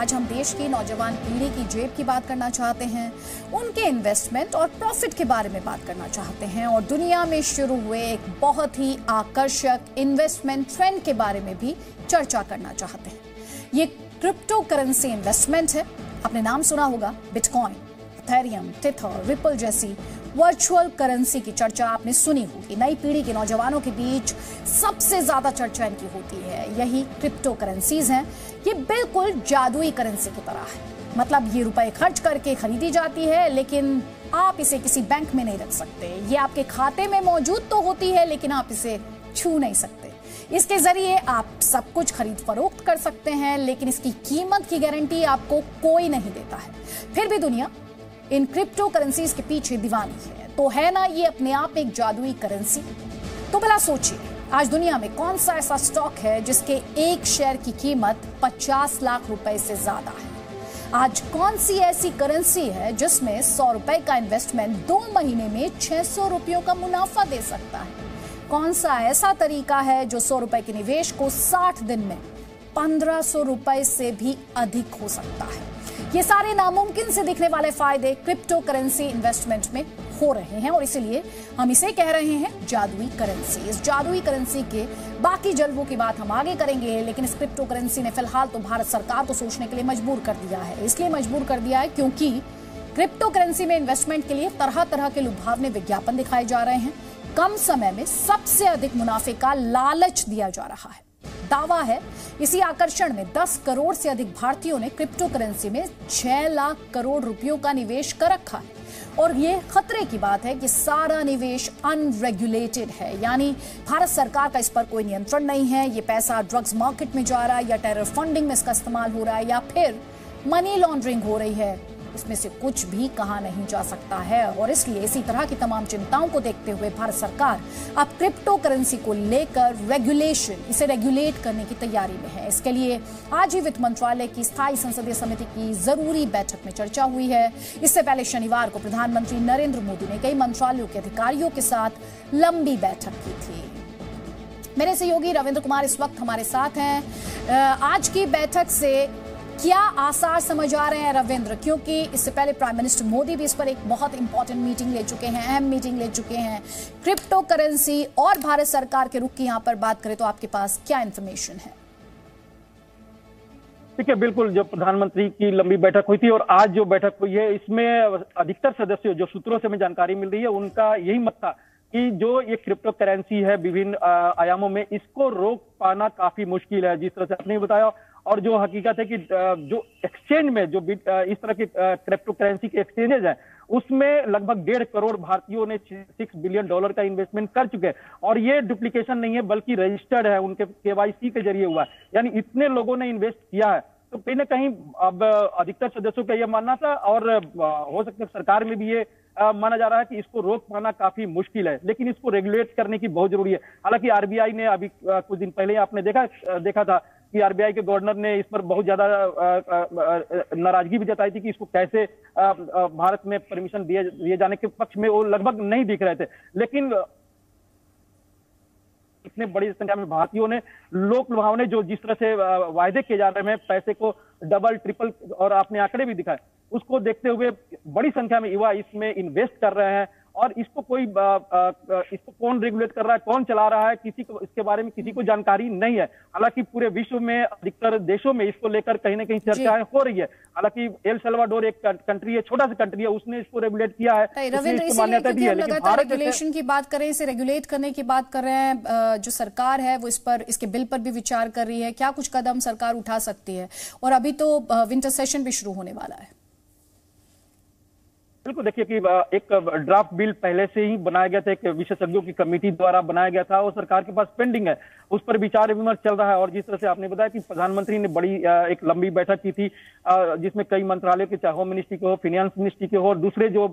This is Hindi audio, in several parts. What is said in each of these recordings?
आज हम देश की नौजवान पीढ़ी की जेब की बात करना चाहते हैं, उनके इन्वेस्टमेंट और प्रॉफिट के बारे में बात करना चाहते हैं और दुनिया में शुरू हुए एक बहुत ही आकर्षक इन्वेस्टमेंट ट्रेंड के बारे में भी चर्चा करना चाहते हैं। ये क्रिप्टो करेंसी इन्वेस्टमेंट है। आपने नाम सुना होगा, बिटकॉइन, इथेरियम, टेथर, रिपल जैसी वर्चुअल करेंसी की चर्चा आपने सुनी होगी। नई पीढ़ी के नौजवानों के बीच सबसे ज्यादा चर्चा इनकी होती है, यही क्रिप्टो करेंसीज हैं। ये बिल्कुल जादुई करेंसी की तरह है, मतलब ये रुपए खर्च करके खरीदी जाती है, लेकिन आप इसे किसी बैंक में नहीं रख सकते। ये आपके खाते में मौजूद तो होती है, लेकिन आप इसे छू नहीं सकते। इसके जरिए आप सब कुछ खरीद फरोख्त कर सकते हैं, लेकिन इसकी कीमत की गारंटी आपको कोई नहीं देता है। फिर भी दुनिया इन क्रिप्टो करेंसीज के पीछे दीवानी है। तो है ना ये अपने आप में एक जादुई करेंसी? तो भला सोचिए, आज दुनिया में कौन सा ऐसा स्टॉक है जिसके एक शेयर की कीमत 50 लाख रुपए से ज्यादा है? आज कौन सी ऐसी करेंसी है जिसमें 100 रुपए का इन्वेस्टमेंट 2 महीने में 600 रुपयों का मुनाफा दे सकता है? कौन सा ऐसा तरीका है जो 100 रुपए के निवेश को 60 दिन में 1500 रुपए से भी अधिक हो सकता है? ये सारे नामुमकिन से दिखने वाले फायदे क्रिप्टो करेंसी इन्वेस्टमेंट में हो रहे हैं और इसीलिए हम इसे कह रहे हैं जादुई करेंसी। इस जादुई करेंसी के बाकी जल्वों की बात हम आगे करेंगे, लेकिन इस क्रिप्टो करेंसी ने फिलहाल तो भारत सरकार को सोचने के लिए मजबूर कर दिया है। इसलिए मजबूर कर दिया है क्योंकि क्रिप्टो करेंसी में इन्वेस्टमेंट के लिए तरह तरह के लुभावने विज्ञापन दिखाए जा रहे हैं। कम समय में सबसे अधिक मुनाफे का लालच दिया जा रहा है। दावा है इसी आकर्षण में 10 करोड़ से अधिक भारतीयों ने क्रिप्टो करेंसी में 6 लाख करोड़ रुपयों का निवेश कर रखा है। और ये खतरे की बात है कि सारा निवेश अनरेगुलेटेड है, यानी भारत सरकार का इस पर कोई नियंत्रण नहीं है। ये पैसा ड्रग्स मार्केट में जा रहा है या टेरर फंडिंग में इसका इस्तेमाल हो रहा है या फिर मनी लॉन्ड्रिंग हो रही है, इसमें से कुछ भी कहा नहीं जा सकता है। और इसलिए इसी तरह की तमाम चिंताओं को देखते हुए भारत सरकार अब क्रिप्टो करेंसी को लेकर इसे रेगुलेट करने की तैयारी में है। इसके लिए आज ही वित्त मंत्रालय की स्थायी संसदीय समिति की जरूरी बैठक में चर्चा हुई है। इससे पहले शनिवार को प्रधानमंत्री नरेंद्र मोदी ने कई मंत्रालयों के अधिकारियों के साथ लंबी बैठक की थी। मेरे सहयोगी रविंद्र कुमार इस वक्त हमारे साथ हैं। आज की बैठक से क्या आसार समझ आ रहे हैं रविंद्र? क्योंकि इससे पहले प्राइम मिनिस्टर मोदी भी इस पर एक बहुत इंपॉर्टेंट मीटिंग ले चुके हैं, अहम मीटिंग ले चुके हैं। क्रिप्टो करेंसी और भारत सरकार के रुख की यहां पर बात करें तो आपके पास क्या इंफॉर्मेशन है? ठीक है, बिल्कुल। जो प्रधानमंत्री की लंबी बैठक हुई थी और आज जो बैठक हुई है, इसमें अधिकतर सदस्यों, जो सूत्रों से हमें जानकारी मिल रही है, उनका यही मत था कि जो ये क्रिप्टो करेंसी है विभिन्न आयामों में, इसको रोक पाना काफी मुश्किल है, जिस तरह से आपने बताया। और जो हकीकत है कि जो एक्सचेंज में जो इस तरह के क्रिप्टो करेंसी के एक्सचेंजेज हैं, उसमें लगभग 1.5 करोड़ भारतीयों ने $6 बिलियन का इन्वेस्टमेंट कर चुके हैं। और ये डुप्लीकेशन नहीं है, बल्कि रजिस्टर्ड है, उनके KYC के जरिए हुआ है, यानी इतने लोगों ने इन्वेस्ट किया है। तो कहीं ना कहीं अब अधिकतर सदस्यों का यह मानना था और हो सकता है सरकार में भी ये माना जा रहा है कि इसको रोक पाना काफी मुश्किल है, लेकिन इसको रेगुलेट करने की बहुत जरूरी है। हालांकि RBI ने अभी कुछ दिन पहले आपने देखा था कि RBI के गवर्नर ने इस पर बहुत ज्यादा नाराजगी भी जताई थी कि इसको कैसे भारत में परमिशन दिए जाने के पक्ष में वो लगभग नहीं दिख रहे थे। लेकिन इतने बड़ी संख्या में भारतीयों ने लोक लुभावने जो जिस तरह से वायदे किए जा रहे हैं, पैसे को डबल ट्रिपल, और आपने आंकड़े भी दिखाए, उसको देखते हुए बड़ी संख्या में युवा इसमें इन्वेस्ट कर रहे हैं। और इसको इसको कौन रेगुलेट कर रहा है, कौन चला रहा है, किसी को इसके बारे में किसी को जानकारी नहीं है। हालांकि पूरे विश्व में अधिकतर देशों में इसको लेकर कहीं ना कहीं चर्चाएं हो रही है। हालांकि एल सल्वाडोर एक कंट्री है, छोटा सा कंट्री है, उसने इसको रेगुलेट किया है, इसको मान्यता दी है। लेकिन भारत रेगुलेशन की बात करें, इसे रेगुलेट करने की बात कर रहे हैं, जो सरकार है वो इसके बिल पर भी विचार कर रही है। क्या कुछ कदम सरकार उठा सकती है? और अभी तो विंटर सेशन भी शुरू होने वाला है। बिल्कुल, देखिए कि एक ड्राफ्ट बिल पहले से ही बनाया गया था, एक विशेषज्ञों की कमेटी द्वारा बनाया गया था, और सरकार के पास पेंडिंग है, उस पर विचार विमर्श चल रहा है। और जिस तरह से आपने बताया कि प्रधानमंत्री ने बड़ी एक लंबी बैठक की थी, जिसमें कई मंत्रालयों के, चाहे होम मिनिस्ट्री के हो, फाइनेंस मिनिस्ट्री के हो, और दूसरे जो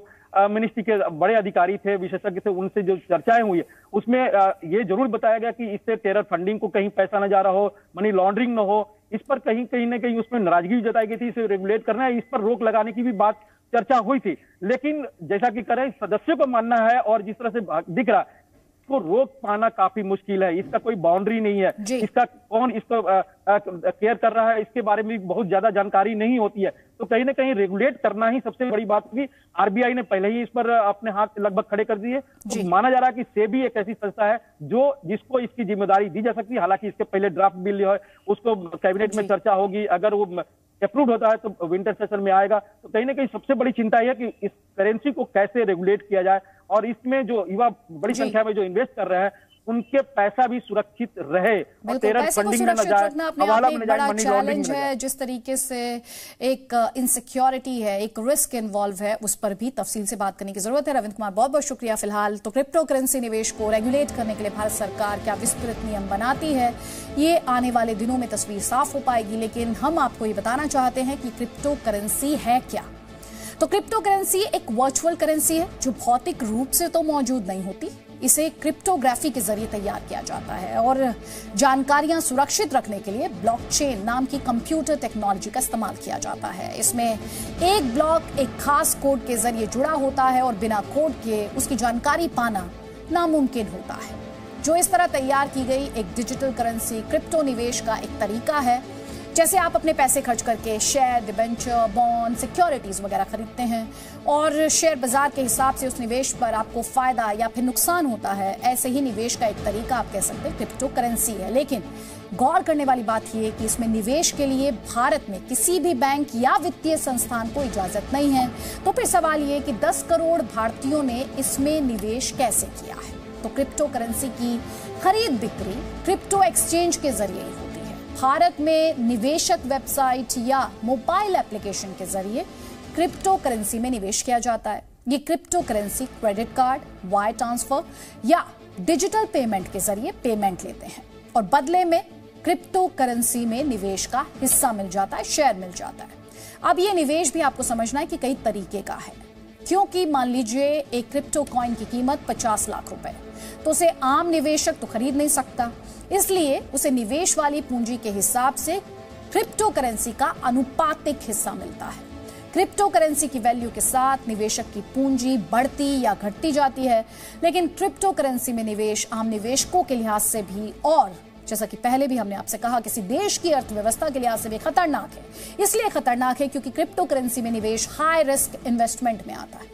मिनिस्ट्री के बड़े अधिकारी थे, विशेषज्ञ थे, उनसे जो चर्चाएं हुई है, उसमें ये जरूर बताया गया कि इससे टेरर फंडिंग को कहीं पैसा न जा रहा हो, मनी लॉन्ड्रिंग न हो। इस पर कहीं ना कहीं उसमें नाराजगी जताई गई थी, इसे रेगुलेट करना है, इस पर रोक लगाने की भी बात चर्चा हुई थी। लेकिन जैसा कि करें, सदस्यों का मानना है और जिस तरह से दिख रहा इसको रोक पाना काफी मुश्किल है। इसका कोई बाउंड्री नहीं है, इसका कौन इसको केयर कर रहा है इसके बारे में बहुत ज्यादा जानकारी नहीं होती है। तो कहीं ना कहीं रेगुलेट करना ही सबसे बड़ी बात होगी। आरबीआई ने पहले ही इस पर अपने हाथ लगभग खड़े कर दिए। तो माना जा रहा है कि सेबी एक ऐसी संस्था है जिसको इसकी जिम्मेदारी दी जा सकती है। हालांकि इसके पहले ड्राफ्ट बिल जो है उसको कैबिनेट में चर्चा होगी, अगर वो अप्रूव होता है तो विंटर सेशन में आएगा। तो कहीं ना कहीं सबसे बड़ी चिंता यह है कि इस करेंसी को कैसे रेगुलेट किया जाए और इसमें जो युवा बड़ी संख्या में जो इन्वेस्ट कर रहे हैं उनके पैसा भी सुरक्षित रहे और टेरर फंडिंग में न जाए, हवाला में न जाए, मनी लॉन्ड्रिंग में है। जिस तरीके से एक इनसिक्योरिटी है, एक रिस्क इन्वॉल्व है, उस पर भी तफसील से बात करने की जरूरत है। रविंद्र कुमार, बहुत बहुत शुक्रिया। फिलहाल तो क्रिप्टो करेंसी निवेश को रेगुलेट करने के लिए भारत सरकार क्या विस्तृत नियम बनाती है, ये आने वाले दिनों में तस्वीर साफ हो पाएगी। लेकिन हम आपको ये बताना चाहते हैं कि क्रिप्टो करेंसी है क्या। तो क्रिप्टो करेंसी एक वर्चुअल करेंसी है जो भौतिक रूप से तो मौजूद नहीं होती। इसे क्रिप्टोग्राफी के जरिए तैयार किया जाता है और जानकारियां सुरक्षित रखने के लिए ब्लॉकचेन नाम की कंप्यूटर टेक्नोलॉजी का इस्तेमाल किया जाता है। इसमें एक ब्लॉक एक खास कोड के जरिए जुड़ा होता है और बिना कोड के उसकी जानकारी पाना नामुमकिन होता है। जो इस तरह तैयार की गई एक डिजिटल करेंसी क्रिप्टो निवेश का एक तरीका है। जैसे आप अपने पैसे खर्च करके शेयर, डिबेंचर, बॉन्ड, सिक्योरिटीज वगैरह खरीदते हैं और शेयर बाजार के हिसाब से उस निवेश पर आपको फायदा या फिर नुकसान होता है, ऐसे ही निवेश का एक तरीका आप कह सकते हैं क्रिप्टो करेंसी है। लेकिन गौर करने वाली बात यह कि इसमें निवेश के लिए भारत में किसी भी बैंक या वित्तीय संस्थान को इजाजत नहीं है। तो फिर सवाल ये कि 10 करोड़ भारतीयों ने इसमें निवेश कैसे किया है। तो क्रिप्टो करेंसी की खरीद बिक्री क्रिप्टो एक्सचेंज के जरिए होती है। भारत में निवेशक वेबसाइट या मोबाइल एप्लीकेशन के जरिए क्रिप्टो करेंसी में निवेश किया जाता है। ये crypto currency credit card, wire transfer या डिजिटल पेमेंट के जरिए पेमेंट लेते हैं और बदले में क्रिप्टो करेंसी में निवेश का हिस्सा मिल जाता है, शेयर मिल जाता है। अब ये निवेश भी आपको समझना है कि कई तरीके का है, क्योंकि मान लीजिए एक क्रिप्टो कॉइन की कीमत 50 लाख रुपए, तो उसे आम निवेशक तो खरीद नहीं सकता, इसलिए उसे निवेश वाली पूंजी के हिसाब से क्रिप्टो करेंसी का अनुपातिक हिस्सा मिलता है। क्रिप्टो करेंसी की वैल्यू के साथ निवेशक की पूंजी बढ़ती या घटती जाती है। लेकिन क्रिप्टो करेंसी में निवेश आम निवेशकों के लिहाज से भी, और जैसा कि पहले भी हमने आपसे कहा, किसी देश की अर्थव्यवस्था के लिहाज से भी खतरनाक है। इसलिए खतरनाक है क्योंकि क्रिप्टो करेंसी में निवेश हाई रिस्क इन्वेस्टमेंट में आता है।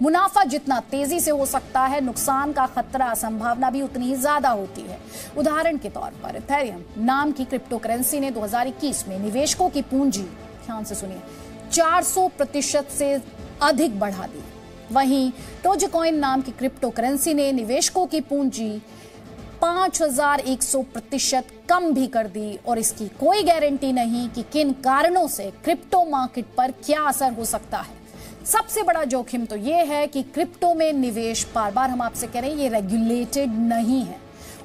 मुनाफा जितना तेजी से हो सकता है, नुकसान का खतरा, संभावना भी उतनी ही ज्यादा होती है। उदाहरण के तौर पर इथेरियम नाम की क्रिप्टो करेंसी ने 2021 में निवेशकों की पूंजी, ध्यान से सुनिए, 400% से अधिक बढ़ा दी। वहीं डोजकॉइन नाम की क्रिप्टो करेंसी ने निवेशकों की पूंजी 5100% कम भी कर दी और इसकी कोई गारंटी नहीं कि किन कारणों से क्रिप्टो मार्केट पर क्या असर हो सकता है। सबसे बड़ा जोखिम तो यह है कि क्रिप्टो में निवेश, बार बार हम आपसे कह रहे हैं, ये रेगुलेटेड नहीं है।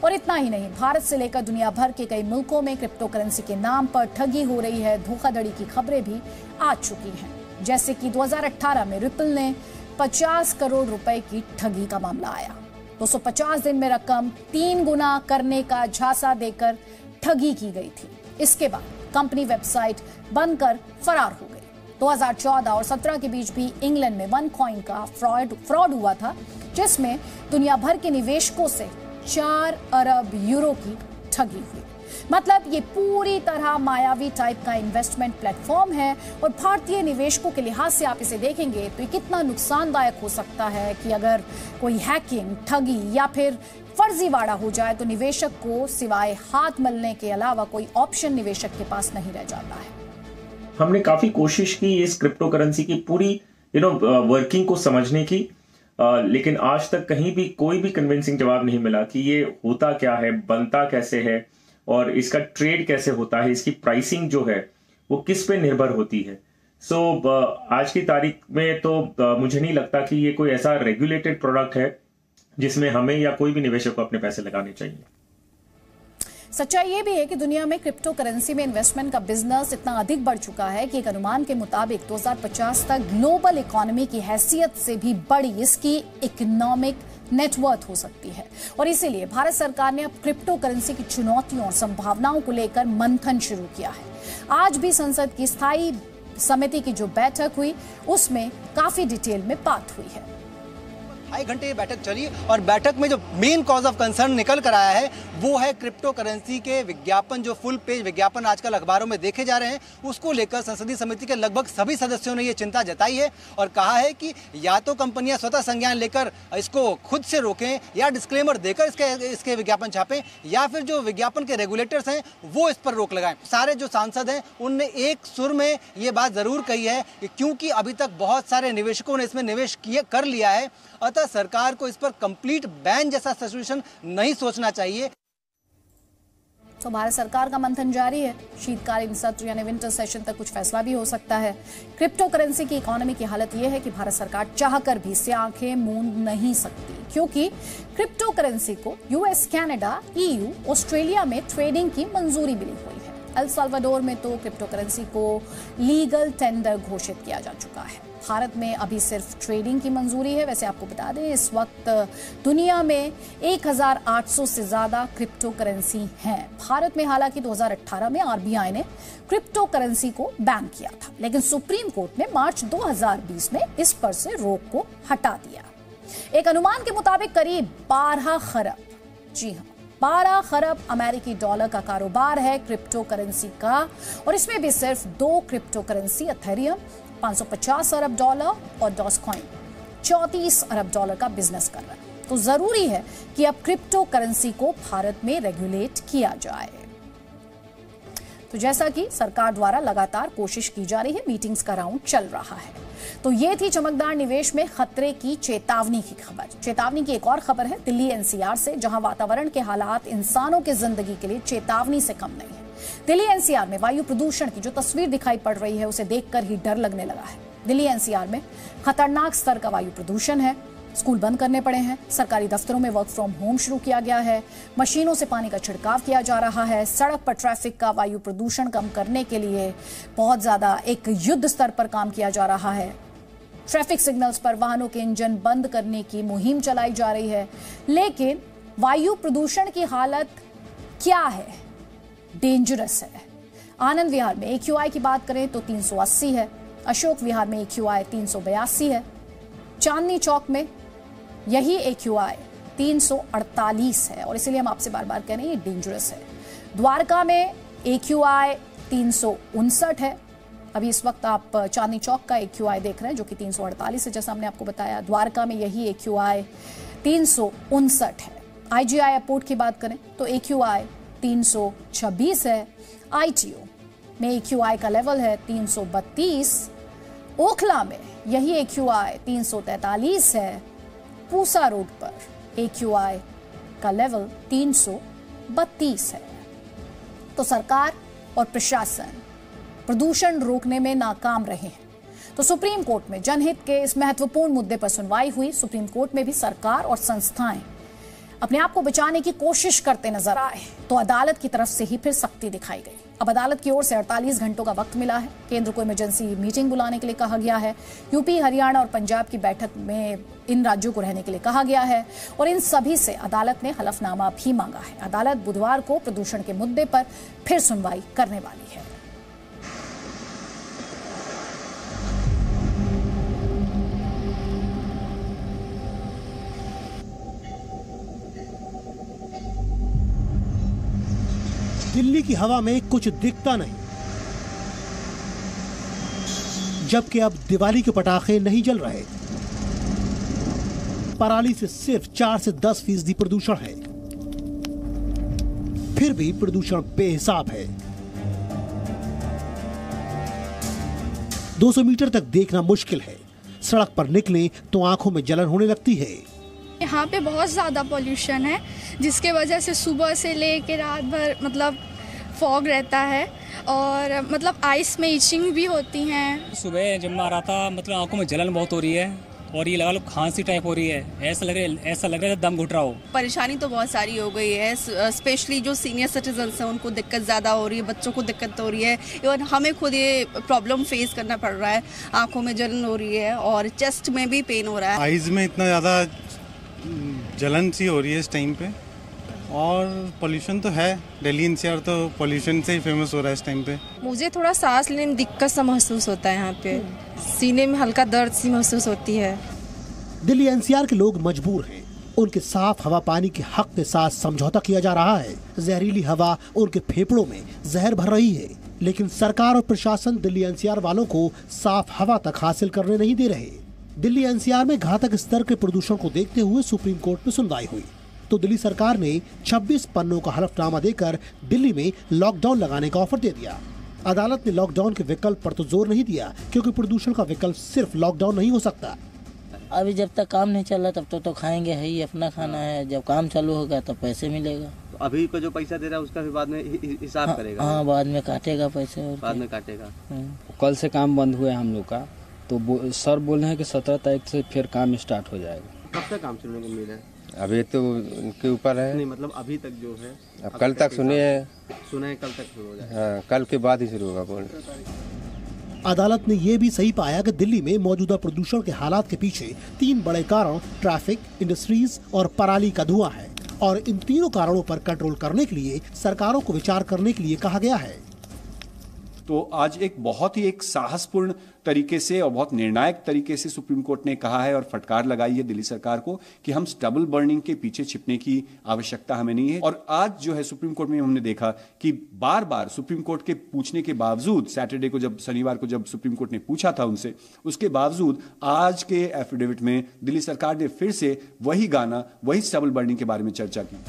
और इतना ही नहीं, भारत से लेकर दुनिया भर के कई मुल्कों में क्रिप्टो करेंसी के नाम पर ठगी हो रही है। धोखाधड़ी की खबरें भी आ चुकी हैं, जैसे कि 2018 में रिपल ने 50 करोड़ रुपए की ठगी का मामला आया। 250 दिन में रकम 3 गुना करने का झांसा देकर ठगी की गई थी। इसके बाद कंपनी वेबसाइट बंद कर फरार हो गई। 2014 और 17 के बीच भी इंग्लैंड में OneCoin का फ्रॉड हुआ था, जिसमें दुनिया भर के निवेशकों से 4 अरब यूरो की ठगी हुई। मतलब ये पूरी तरह मायावी टाइप का इन्वेस्टमेंट प्लेटफॉर्म है और भारतीय निवेशकों के लिहाज से आप इसे देखेंगे तो ये कितना नुकसानदायक हो सकता है कि अगर कोई हैकिंग, ठगी या फिर फर्जीवाड़ा हो जाए तो निवेशक को सिवाय हाथ मलने के अलावा कोई ऑप्शन निवेशक के पास नहीं रह जाता है। हमने काफी कोशिश की इस क्रिप्टो करेंसी की पूरी वर्किंग को समझने की, लेकिन आज तक कहीं भी कोई भी कन्विंसिंग जवाब नहीं मिला कि ये होता क्या है, बनता कैसे है और इसका ट्रेड कैसे होता है, इसकी प्राइसिंग जो है वो किस पे निर्भर होती है। आज की तारीख में तो मुझे नहीं लगता कि ये कोई ऐसा रेगुलेटेड प्रोडक्ट है जिसमें हमें या कोई भी निवेशक को अपने पैसे लगाने चाहिए। सच्चाई ये भी है कि दुनिया में क्रिप्टो करेंसी में इन्वेस्टमेंट का बिजनेस इतना अधिक बढ़ चुका है कि एक अनुमान के मुताबिक 2050 तक ग्लोबल इकोनॉमी की हैसियत से भी बड़ी इसकी इकोनॉमिक नेटवर्थ हो सकती है। और इसीलिए भारत सरकार ने अब क्रिप्टो करेंसी की चुनौतियों और संभावनाओं को लेकर मंथन शुरू किया है। आज भी संसद की स्थायी समिति की जो बैठक हुई उसमें काफी डिटेल में बात हुई है। ढाई घंटे ये बैठक चली और बैठक में जो मेन कॉज ऑफ कंसर्न निकल कर आया है वो है क्रिप्टो करेंसी के विज्ञापन, जो फुल पेज विज्ञापन आजकल अखबारों में देखे जा रहे हैं, उसको लेकर संसदीय समिति के लगभग सभी सदस्यों ने ये चिंता जताई है और कहा है कि या तो कंपनियां स्वतः संज्ञान लेकर इसको खुद से रोकें या डिस्क्लेमर देकर इसके विज्ञापन छापें, या फिर जो विज्ञापन के रेगुलेटर्स हैं वो इस पर रोक लगाएं। सारे जो सांसद हैं उनने एक सुर में ये बात जरूर कही है कि क्योंकि अभी तक बहुत सारे निवेशकों ने इसमें निवेश कर लिया है, अतः सरकार को इस पर कंप्लीट बैन जैसा सिचुएशन नहीं सोचना चाहिए। तो भारत सरकार का मंथन जारी है। शीतकालीन सत्र यानी विंटर सेशन तक कुछ फैसला भी हो सकता है। क्रिप्टो करेंसी की इकोनॉमी की हालत यह है कि भारत सरकार चाहकर भी इससे आंखें मूंद नहीं सकती, क्योंकि क्रिप्टो करेंसी को यूएस, कनाडा, ईयू, ऑस्ट्रेलिया में ट्रेडिंग की मंजूरी मिली हुई है। एल साल्वाडोर में तो क्रिप्टो करेंसी को लीगल टेंडर घोषित किया जा चुका है। भारत में अभी सिर्फ ट्रेडिंग की मंजूरी है। वैसे आपको बता दें, इस वक्त दुनिया में 1800 से ज्यादा क्रिप्टो करेंसी हैं। भारत में हालांकि 2018 में आरबीआई ने क्रिप्टो करेंसी को बैन किया था, लेकिन सुप्रीम कोर्ट ने मार्च 2020 में इस पर से रोक को हटा दिया। एक अनुमान के मुताबिक करीब 12 खरब, जी हाँ 12 खरब अमेरिकी डॉलर का कारोबार है क्रिप्टो करेंसी का, और इसमें भी सिर्फ 2 क्रिप्टो करेंसी एथेरियम 550 अरब डॉलर और डॉजकॉइन 34 अरब डॉलर का बिजनेस कर रहा है। तो जरूरी है कि अब क्रिप्टो करेंसी को भारत में रेगुलेट किया जाए। तो जैसा कि सरकार द्वारा लगातार कोशिश की जा रही है, मीटिंग्स का राउंड चल रहा है। तो ये थी चमकदार निवेश में खतरे की चेतावनी की खबर। चेतावनी की एक और खबर है दिल्ली एनसीआर से, जहां वातावरण के हालात इंसानों की जिंदगी के लिए चेतावनी से कम नहीं है। दिल्ली एनसीआर में वायु प्रदूषण की जो तस्वीर दिखाई पड़ रही है, उसे देखकर ही डर लगने लगा है। दिल्ली एनसीआर में खतरनाक स्तर का वायु प्रदूषण है। स्कूल बंद करने पड़े हैं, सरकारी दफ्तरों में वर्क फ्रॉम होम शुरू किया गया है, मशीनों से पानी का छिड़काव किया जा रहा है। सड़क पर ट्रैफिक का वायु प्रदूषण कम करने के लिए बहुत ज्यादा एक युद्ध स्तर पर काम किया जा रहा है। ट्रैफिक सिग्नल्स पर वाहनों के इंजन बंद करने की मुहिम चलाई जा रही है। लेकिन वायु प्रदूषण की हालत क्या है? डेंजरस है। आनंद विहार में AQI की बात करें तो 380 है, अशोक विहार में AQI 382 है, चांदनी चौक में यही AQI 348 है, और इसीलिए हम आपसे बार बार कह रहे हैं ये डेंजरस है। द्वारका में AQI 359 है। अभी इस वक्त आप चांदनी चौक का AQI देख रहे हैं जो कि 348 है, जैसा हमने आपको बताया। द्वारका में यही AQI 359 है। IGI एयरपोर्ट की बात करें तो AQI 326 है। ITO में AQI का लेवल है 332। ओखला में यही AQI 343 है। पूसा रोड पर AQI का लेवल 332 है। तो सरकार और प्रशासन प्रदूषण रोकने में नाकाम रहे हैं। तो सुप्रीम कोर्ट में जनहित के इस महत्वपूर्ण मुद्दे पर सुनवाई हुई। सुप्रीम कोर्ट में भी सरकार और संस्थाएं अपने आप को बचाने की कोशिश करते नजर आए, तो अदालत की तरफ से ही फिर सख्ती दिखाई गई। अब अदालत की ओर से 48 घंटों का वक्त मिला है। केंद्र को इमरजेंसी मीटिंग बुलाने के लिए कहा गया है। यूपी, हरियाणा और पंजाब की बैठक में इन राज्यों को रहने के लिए कहा गया है, और इन सभी से अदालत ने हलफनामा भी मांगा है। अदालत बुधवार को प्रदूषण के मुद्दे पर फिर सुनवाई करने वाली है। दिल्ली की हवा में कुछ दिखता नहीं, जबकि अब दिवाली के पटाखे नहीं जल रहे। पराली से सिर्फ 4 से 10% प्रदूषण है, फिर भी प्रदूषण बेहिसाब है। 200 मीटर तक देखना मुश्किल है। सड़क पर निकले तो आंखों में जलन होने लगती है। यहाँ पे बहुत ज़्यादा पॉल्यूशन है, जिसके वजह से सुबह से लेके रात भर मतलब फॉग रहता है, और मतलब आइस में इचिंग भी होती हैं। सुबह जब मैं आ रहा था मतलब आंखों में जलन बहुत हो रही है, और ये लगा लो खांसी टाइप हो रही है। ऐसा लग रहा है दम घुट रहा हो। परेशानी तो बहुत सारी हो गई है, स्पेशली जो सीनियर सिटीजन्स हैं उनको दिक्कत ज़्यादा हो रही है, बच्चों को दिक्कत हो रही है, इवन हमें खुद ये प्रॉब्लम फेस करना पड़ रहा है। आंखों में जलन हो रही है और चेस्ट में भी पेन हो रहा है। आइज़ में इतना ज़्यादा जलन सी हो रही है इस टाइम पे, और पोल्यूशन तो है। दिल्ली एनसीआर तो पोल्यूशन से ही फेमस हो रहा है इस टाइम पे। मुझे थोड़ा सांस लेने में दिक्कत सा महसूस होता है। यहाँ पे सीने में हल्का दर्द सी महसूस होती है। दिल्ली एनसीआर के लोग मजबूर हैं। उनके साफ हवा पानी के हक के साथ समझौता किया जा रहा है। जहरीली हवा उनके फेफड़ों में जहर भर रही है, लेकिन सरकार और प्रशासन दिल्ली एनसीआर वालों को साफ हवा तक हासिल करने नहीं दे रहे। दिल्ली एनसीआर में घातक स्तर के प्रदूषण को देखते हुए सुप्रीम कोर्ट में सुनवाई हुई तो दिल्ली सरकार ने 26 पन्नों का हलफनामा देकर दिल्ली में लॉकडाउन लगाने का ऑफर दे दिया। अदालत ने लॉकडाउन के विकल्प पर तो जोर नहीं दिया, क्योंकि प्रदूषण का विकल्प सिर्फ लॉकडाउन नहीं हो सकता। अभी जब तक काम नहीं चल रहा तब तो खाएंगे है ही, अपना खाना है। जब काम चालू होगा तब पैसे मिलेगा। तो अभी को जो पैसा दे रहा है उसका भी बाद में हिसाब करेगा। हाँ, बाद में काटेगा पैसे, बाद में काटेगा। कल से काम बंद हुआ है हम लोग का, तो सर बोल रहे हैं कि 17 तारीख से फिर काम स्टार्ट हो जाएगा। कब तक काम शुरू होने को उम्मीद है? अभी तो उनके ऊपर है। नहीं, मतलब अभी तक जो है, अब कल तक सुने कल तक शुरू हो जाएगा। हाँ, कल के बाद ही शुरू होगा। बोल अदालत ने यह भी सही पाया कि दिल्ली में मौजूदा प्रदूषण के हालात के पीछे 3 बड़े कारण ट्रैफिक, इंडस्ट्रीज और पराली का धुआं है, और इन तीनों कारणों पर कंट्रोल करने के लिए सरकारों को विचार करने के लिए कहा गया है। तो आज एक बहुत ही साहसपूर्ण तरीके से और बहुत निर्णायक तरीके से सुप्रीम कोर्ट ने कहा है और फटकार लगाई है दिल्ली सरकार को कि हम स्टबल बर्निंग के पीछे छिपने की आवश्यकता हमें नहीं है। और आज जो है सुप्रीम कोर्ट में हमने देखा कि बार बार सुप्रीम कोर्ट के पूछने के बावजूद, सैटरडे को शनिवार को जब सुप्रीम कोर्ट ने पूछा था उनसे, उसके बावजूद आज के एफिडेविट में दिल्ली सरकार ने फिर से वही गाना, वही स्टबल बर्निंग के बारे में चर्चा की।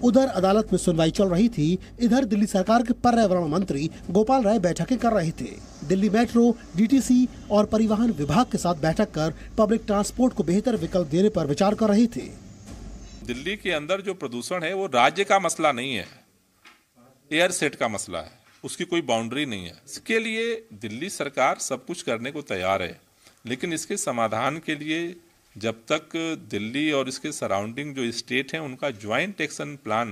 उधर अदालत में सुनवाई चल रही थी, इधर दिल्ली सरकार के पर्यावरण मंत्री गोपाल राय बैठकें कर रहे थे। दिल्ली मेट्रो, डीटीसी और परिवहन विभाग के साथ बैठक कर पब्लिक ट्रांसपोर्ट को बेहतर विकल्प देने पर विचार कर रहे थे। दिल्ली के अंदर जो प्रदूषण है वो राज्य का मसला नहीं है, एयर सेट का मसला है, उसकी कोई बाउंड्री नहीं है। इसके लिए दिल्ली सरकार सब कुछ करने को तैयार है, लेकिन इसके समाधान के लिए जब तक दिल्ली और इसके सराउंडिंग जो स्टेट हैं उनका ज्वाइंट एक्शन प्लान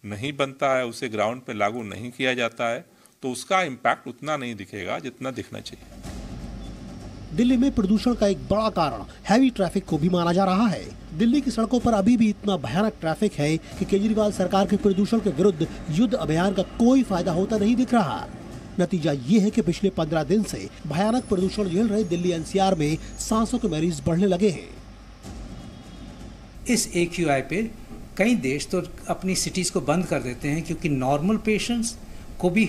नहीं बनता है, उसे ग्राउंड पे लागू नहीं किया जाता है, तो उसका इम्पैक्ट उतना नहीं दिखेगा जितना दिखना चाहिए। दिल्ली में प्रदूषण का एक बड़ा कारण हैवी ट्रैफिक को भी माना जा रहा है। दिल्ली की सड़कों पर अभी भी इतना भयानक ट्रैफिक है कि केजरीवाल सरकार के प्रदूषण के विरुद्ध युद्ध अभियान का कोई फायदा होता नहीं दिख रहा। नतीजा ये है कि पिछले 15 दिन से भयानक प्रदूषण झेल रहे दिल्ली एनसीआर में सांसों के मरीज बढ़ने लगे हैं। इस AQI पे कई देश तो अपनी सिटीज़ को बंद कर देते हैं, क्योंकि नॉर्मल पेशेंट्स को भी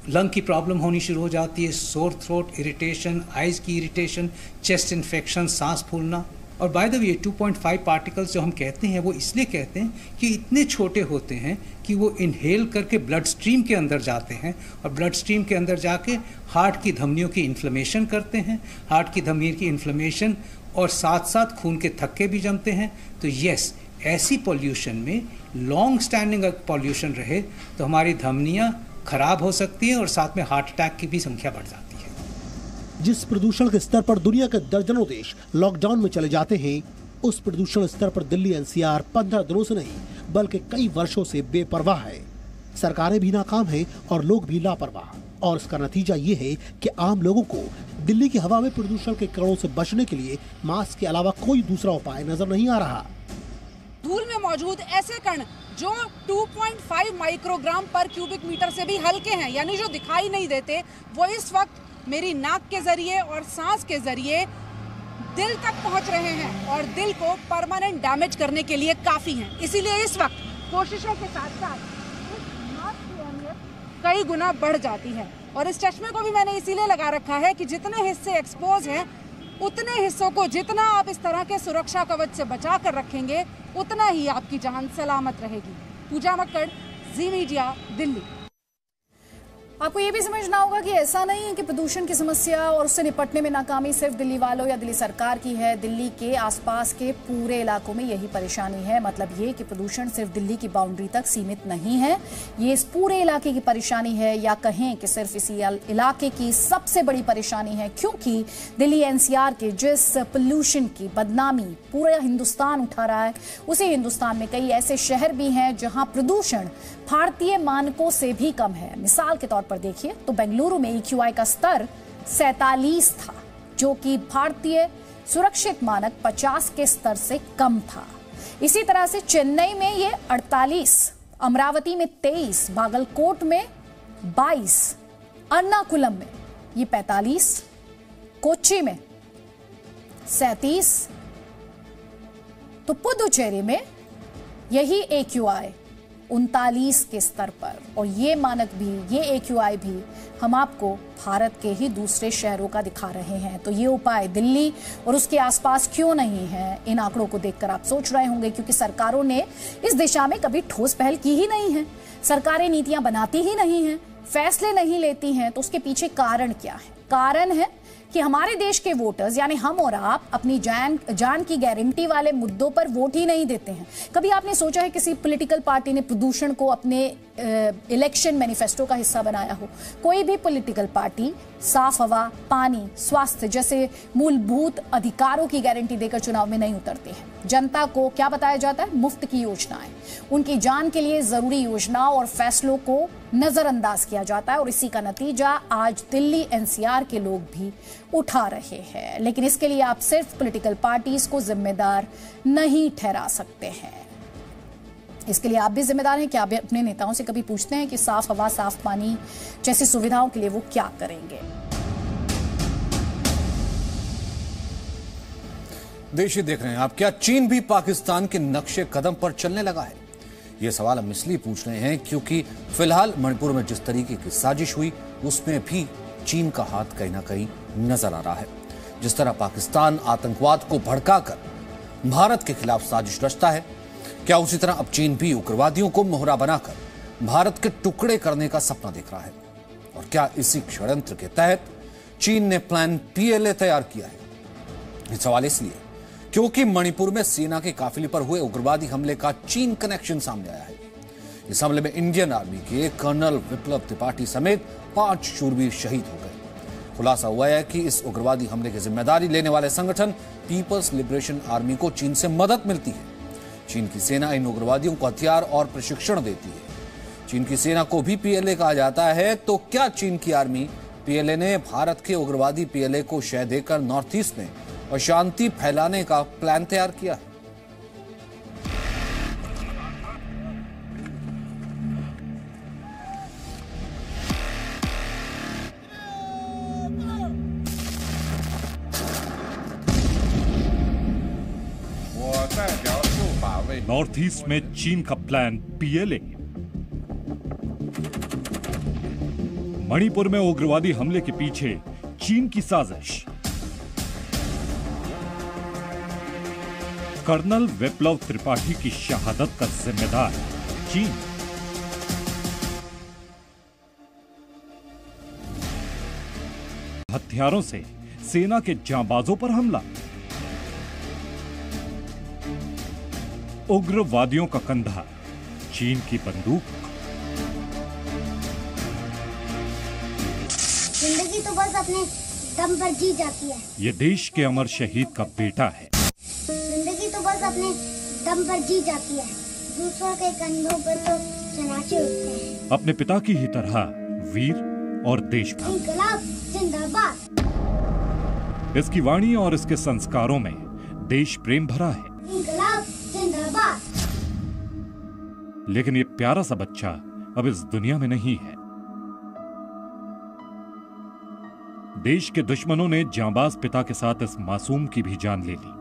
लंग की प्रॉब्लम होनी शुरू हो जाती है, सोर थ्रोट इरिटेशन, आइज़ की इरिटेशन, चेस्ट इन्फेक्शन, सांस फूलना। और बाय द वे 2.5 पार्टिकल्स जो हम कहते हैं वो इसलिए कहते हैं कि इतने छोटे होते हैं कि वो इनहेल करके ब्लड स्ट्रीम के अंदर जाते हैं, और ब्लड स्ट्रीम के अंदर जाके हार्ट की धमनियों की इन्फ्लेमेशन करते हैं। हार्ट की धमनियों की इन्फ्लेमेशन और साथ साथ खून के थक्के भी जमते हैं। तो यस, ऐसी पॉल्यूशन में लॉन्ग स्टैंडिंग पॉल्यूशन रहे तो हमारी धमनियाँ खराब हो सकती हैं और साथ में हार्ट अटैक की भी संख्या बढ़ जाती है। जिस प्रदूषण के स्तर पर दुनिया के दर्जनों देश लॉकडाउन में चले जाते हैं, उस प्रदूषण स्तर पर दिल्ली एनसीआर 15 दिनों से नहीं बल्कि कई वर्षों से बेपरवाह है। सरकारें भी नाकाम हैं और लोग भी लापरवाह, और इसका नतीजा ये है कि आम लोगों को दिल्ली की हवा में प्रदूषण के कणों से बचने के लिए मास्क के अलावा कोई दूसरा उपाय नजर नहीं आ रहा। धूल में मौजूद ऐसे कण जो 2.5 माइक्रोग्राम पर क्यूबिक मीटर से भी हल्के हैं, यानी जो दिखाई नहीं देते, वो इस वक्त मेरी नाक के जरिए और सांस के जरिए दिल तक पहुंच रहे हैं और दिल को परमानेंट डैमेज करने के लिए काफी हैं। इसीलिए इस वक्त कोशिशों के साथ साथ कई गुना बढ़ जाती है। और इस चश्मे को भी मैंने इसीलिए लगा रखा है कि जितने हिस्से एक्सपोज हैं, उतने हिस्सों को जितना आप इस तरह के सुरक्षा कवच से बचा कर रखेंगे, उतना ही आपकी जान सलामत रहेगी। पूजा मक्कड़, जी मीडिया, दिल्ली। आपको ये भी समझना होगा कि ऐसा नहीं है कि प्रदूषण की समस्या और उससे निपटने में नाकामी सिर्फ दिल्ली वालों या दिल्ली सरकार की है। दिल्ली के आसपास के पूरे इलाकों में यही परेशानी है। मतलब ये कि प्रदूषण सिर्फ दिल्ली की बाउंड्री तक सीमित नहीं है, ये इस पूरे इलाके की परेशानी है, या कहें कि सिर्फ इसी इलाके की सबसे बड़ी परेशानी है, क्योंकि दिल्ली एनसीआर के जिस पोल्यूशन की बदनामी पूरा हिंदुस्तान उठा रहा है, उसी हिंदुस्तान में कई ऐसे शहर भी हैं जहां प्रदूषण भारतीय मानकों से भी कम है। मिसाल के तौर पर देखिए तो बेंगलुरु में EQI का स्तर 47 था, जो कि भारतीय सुरक्षित मानक 50 के स्तर से कम था। इसी तरह से चेन्नई में ये 48, अमरावती में 23, बागलकोट में 22, अर्नाकुलम में ये 45, कोच्चि में 37, तो पुदुचेरी में यही AQI 39 के स्तर पर, और ये मानक भी, ये AQI भी हम आपको भारत के ही दूसरे शहरों का दिखा रहे हैं। तो ये उपाय दिल्ली और उसके आसपास क्यों नहीं है? इन आंकड़ों को देखकर आप सोच रहे होंगे, क्योंकि सरकारों ने इस दिशा में कभी ठोस पहल की ही नहीं है। सरकारें नीतियां बनाती ही नहीं हैं, फैसले नहीं लेती हैं। तो उसके पीछे कारण क्या है? कारण है कि हमारे देश के वोटर्स यानी हम और आप अपनी जान की गारंटी वाले मुद्दों पर वोट ही नहीं देते हैं। कभी आपने सोचा है किसी पॉलिटिकल पार्टी ने प्रदूषण को अपने इलेक्शन मैनिफेस्टो का हिस्सा बनाया हो? कोई भी पॉलिटिकल पार्टी साफ हवा, पानी, स्वास्थ्य जैसे मूलभूत अधिकारों की गारंटी देकर चुनाव में नहीं उतरते हैं। जनता को क्या बताया जाता है? मुफ्त की योजनाएं, उनकी जान के लिए जरूरी योजनाओं और फैसलों को नजरअंदाज किया जाता है, और इसी का नतीजा आज दिल्ली NCR के लोग भी उठा रहे हैं। लेकिन इसके लिए आप सिर्फ पॉलिटिकल पार्टीज को जिम्मेदार नहीं ठहरा सकते हैं, इसके लिए आप भी जिम्मेदार हैं। क्या आप अपने नेताओं से कभी पूछते हैं कि साफ हवा, साफ पानी जैसी सुविधाओं के लिए वो क्या करेंगे? देश ही देख रहे हैं आप, क्या चीन भी पाकिस्तान के नक्शे कदम पर चलने लगा है? ये सवाल हम इसलिए पूछ रहे हैं क्योंकि फिलहाल मणिपुर में जिस तरीके की साजिश हुई उसमें भी चीन का हाथ कहीं ना कहीं नजर आ रहा है। जिस तरह पाकिस्तान आतंकवाद को भड़काकर भारत के खिलाफ साजिश रचता है, क्या उसी तरह अब चीन भी उग्रवादियों को मोहरा बनाकर भारत के टुकड़े करने का सपना देख रहा है? और क्या इसी षड्यंत्र के तहत चीन ने प्लान PLA तैयार किया है? ये सवाल इसलिए क्योंकि मणिपुर में सेना के काफिले पर हुए उग्रवादी हमले का चीन कनेक्शन सामने आया है। इस हमले में इंडियन आर्मी के कर्नल विप्लव त्रिपाठी समेत 5 शूरवीर शहीद हो गए। खुलासा हुआ है कि इस उग्रवादी हमले की जिम्मेदारी लेने वाले संगठन पीपल्स लिबरेशन आर्मी को चीन से मदद मिलती है। चीन की सेना इन उग्रवादियों को हथियार और प्रशिक्षण देती है। चीन की सेना को भी PLA कहा जाता है। तो क्या चीन की आर्मी PLA ने भारत के उग्रवादी PLA को शह देकर नॉर्थ ईस्ट में अशांति फैलाने का प्लान तैयार किया है? नॉर्थ ईस्ट में चीन का प्लान PLA। मणिपुर में उग्रवादी हमले के पीछे चीन की साजिश। कर्नल विप्लव त्रिपाठी की शहादत का जिम्मेदार चीन। हथियारों से सेना के जांबाजों पर हमला। उग्रवादियों का कंधा, चीन की बंदूक। जिंदगी तो बस अपने दम पर जी जाती है। ये देश के अमर शहीद का बेटा है। जिंदगी तो बस अपने दम पर जी जाती है, दूसरों के कंधों पर तो चनाचे उठते हैं। अपने पिता की ही तरह वीर और देशभक्त। इंकलाब जिंदाबाद। इसकी वाणी और इसके संस्कारों में देश प्रेम भरा है। इंकलाब जिंदाबाद। लेकिन ये प्यारा सा बच्चा अब इस दुनिया में नहीं है। देश के दुश्मनों ने जांबाज पिता के साथ इस मासूम की भी जान ले ली।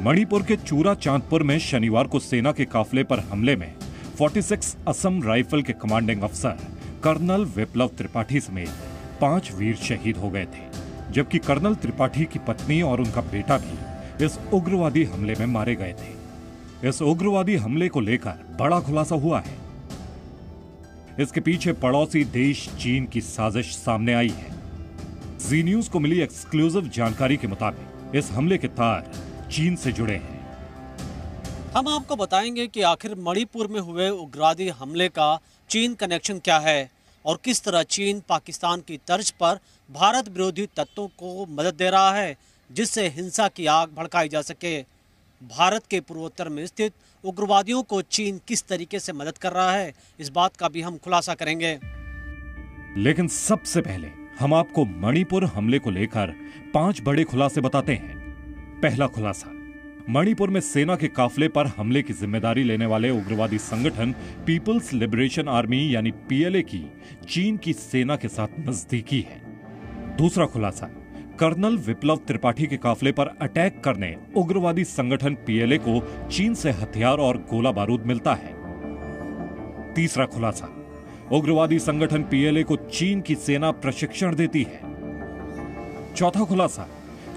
मणिपुर के चूरा चांदपुर में शनिवार को सेना के काफिले पर हमले में 46 असम राइफल के कमांडिंग अफसर कर्नल विप्लव त्रिपाठी समेत 5 वीर शहीद हो गए थे, जबकि कर्नल त्रिपाठी की पत्नी और उनका बेटा भी इस उग्रवादी हमले में मारे गए थे। इस उग्रवादी हमले को लेकर बड़ा खुलासा हुआ है। इसके पीछे पड़ोसी देश चीन की साजिश सामने आई है। जी न्यूज को मिली एक्सक्लूसिव जानकारी के मुताबिक इस हमले के तार चीन से जुड़े हैं। हम आपको बताएंगे कि आखिर मणिपुर में हुए उग्रवादी हमले का चीन कनेक्शन क्या है और किस तरह चीन पाकिस्तान की तर्ज पर भारत विरोधी तत्वों को मदद दे रहा है, जिससे हिंसा की आग भड़काई जा सके। भारत के पूर्वोत्तर में स्थित उग्रवादियों को चीन किस तरीके से मदद कर रहा है, इस बात का भी हम खुलासा करेंगे। लेकिन सबसे पहले हम आपको मणिपुर हमले को लेकर 5 बड़े खुलासे बताते हैं। पहला खुलासा, मणिपुर में सेना के काफले पर हमले की जिम्मेदारी लेने वाले उग्रवादी संगठन पीपल्स लिबरेशन आर्मी यानी पीएलए की चीन की सेना के साथ नजदीकी है। दूसरा खुलासा, कर्नल विप्लव त्रिपाठी के काफले पर अटैक करने उग्रवादी संगठन पीएलए को चीन से हथियार और गोला बारूद मिलता है। तीसरा खुलासा, उग्रवादी संगठन पीएलए को चीन की सेना प्रशिक्षण देती है। चौथा खुलासा,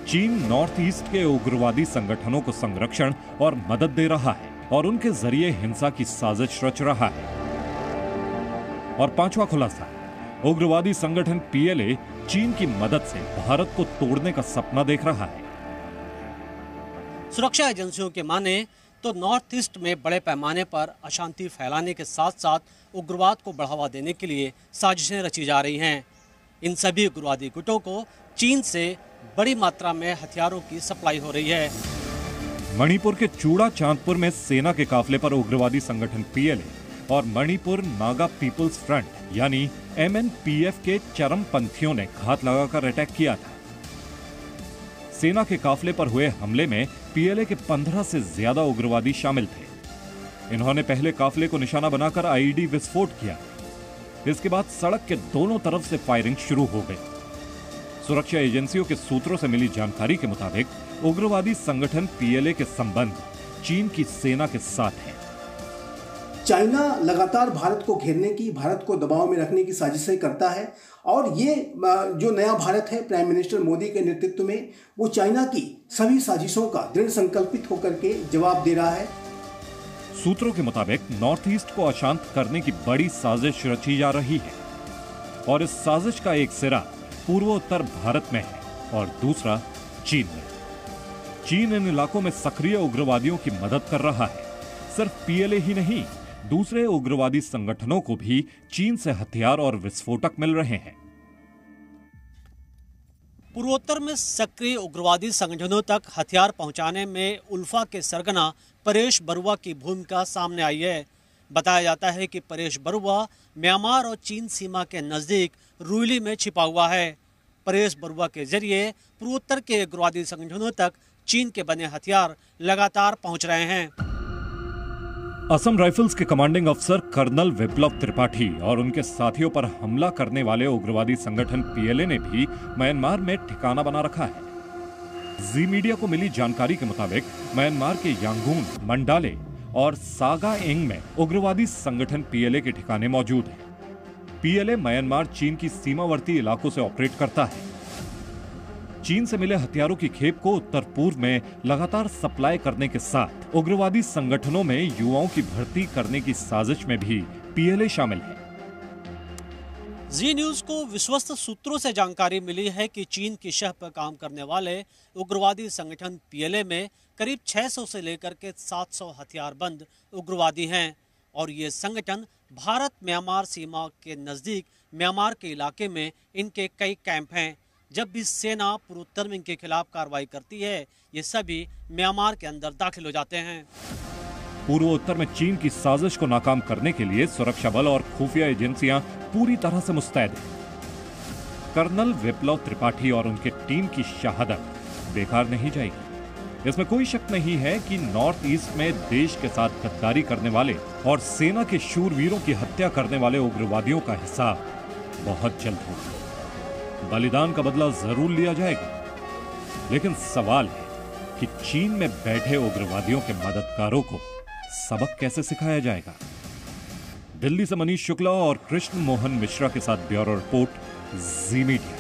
चीन नॉर्थ ईस्ट के उग्रवादी संगठनों को संरक्षण और मदद दे रहा है और उनके जरिए हिंसा की साजिश रच रहा है। और पांचवा खुलासा, उग्रवादी संगठन पीएलए चीन की मदद से भारत को तोड़ने का सपना देख रहा है। सुरक्षा एजेंसियों के माने तो नॉर्थ ईस्ट में बड़े पैमाने पर अशांति फैलाने के साथ साथ उग्रवाद को बढ़ावा देने के लिए साजिशें रची जा रही हैं। इन सभी उग्रवादी गुटों को चीन से बड़ी मात्रा में हथियारों की सप्लाई हो रही है। मणिपुर के चूड़ा चांदपुर में सेना के काफले पर उग्रवादी संगठन पीएलए और मणिपुर नागा पीपल्स फ्रंट यानी एमएनपीएफ के चरमपंथियों ने घात लगाकर अटैक किया था। सेना के काफले पर हुए हमले में पीएलए के 15 से ज्यादा उग्रवादी शामिल थे। इन्होंने पहले काफले को निशाना बनाकर आईईडी विस्फोट किया। इसके बाद सड़क के दोनों तरफ से फायरिंग शुरू हो गई। सुरक्षा एजेंसियों के सूत्रों से मिली जानकारी के मुताबिक उग्रवादी संगठन पीएलए के संबंध चीन की सेना के साथ हैं। चाइना लगातार भारत को घेरने की, भारत को दबाव में रखने की साजिशें करता है और ये जो नया भारत है प्राइम मिनिस्टर मोदी के नेतृत्व में, वो चाइना की सभी साजिशों का दृढ़ संकल्पित होकर के जवाब दे रहा है। सूत्रों के मुताबिक नॉर्थ ईस्ट को अशांत करने की बड़ी साजिश रची जा रही है और इस साजिश का एक सिरा पूर्वोत्तर भारत में है और दूसरा चीन में। चीन इन इलाकों में सक्रिय उग्रवादियों की मदद कर रहा है। सिर्फ पीएलए ही नहीं, दूसरे उग्रवादी संगठनों को भी चीन से हथियार और विस्फोटक मिल रहे हैं। पूर्वोत्तर में सक्रिय उग्रवादी संगठनों तक हथियार पहुंचाने में उल्फा के सरगना परेश बरुआ की भूमिका सामने आई है। बताया जाता है कि परेश बरुआ म्यांमार और चीन सीमा के नजदीक रुइली में छिपा हुआ है। परेश बरुआ के जरिए पूर्वोत्तर के उग्रवादी संगठनों तक चीन के बने हथियार लगातार पहुंच रहे हैं। असम राइफल्स के कमांडिंग अफसर कर्नल विप्लव त्रिपाठी और उनके साथियों पर हमला करने वाले उग्रवादी संगठन पीएलए ने भी म्यांमार में ठिकाना बना रखा है। जी मीडिया को मिली जानकारी के मुताबिक म्यांमार के यांगून, मंडाले और सागा एंग में उग्रवादी संगठन पीएलए के ठिकाने मौजूद हैं। पीएलए म्यांमार चीन की सीमावर्ती इलाकों से ऑपरेट करता है। चीन से मिले हथियारों की खेप को उत्तर पूर्व में लगातार सप्लाई करने के साथ उग्रवादी संगठनों में युवाओं की भर्ती करने की साजिश में भी पीएलए शामिल है। जी न्यूज को विश्वस्त सूत्रों से जानकारी मिली है कि चीन की शह पर काम करने वाले उग्रवादी संगठन पीएलए में करीब 600 से लेकर के 700 हथियारबंद उग्रवादी हैं और ये संगठन भारत म्यांमार सीमा के नजदीक म्यांमार के इलाके में इनके कई कैंप हैं। जब भी सेना पूर्वोत्तर में इनके खिलाफ कार्रवाई करती है, ये सभी म्यांमार के अंदर दाखिल हो जाते हैं। पूर्वोत्तर में चीन की साजिश को नाकाम करने के लिए सुरक्षा बल और खुफिया एजेंसियां पूरी तरह से मुस्तैद हैं। कर्नल विप्लव त्रिपाठी और उनके टीम की शहादत बेकार नहीं जाएगी। इसमें कोई शक नहीं है कि नॉर्थ ईस्ट में देश के साथ गद्दारी करने वाले और सेना के शूरवीरों की हत्या करने वाले उग्रवादियों का हिसाब बहुत जल्द होगा। बलिदान का बदला जरूर लिया जाएगा, लेकिन सवाल है कि चीन में बैठे उग्रवादियों के मददगारों को सबक कैसे सिखाया जाएगा। दिल्ली से मनीष शुक्ला और कृष्ण मोहन मिश्रा के साथ ब्यूरो रिपोर्ट, जी मीडिया।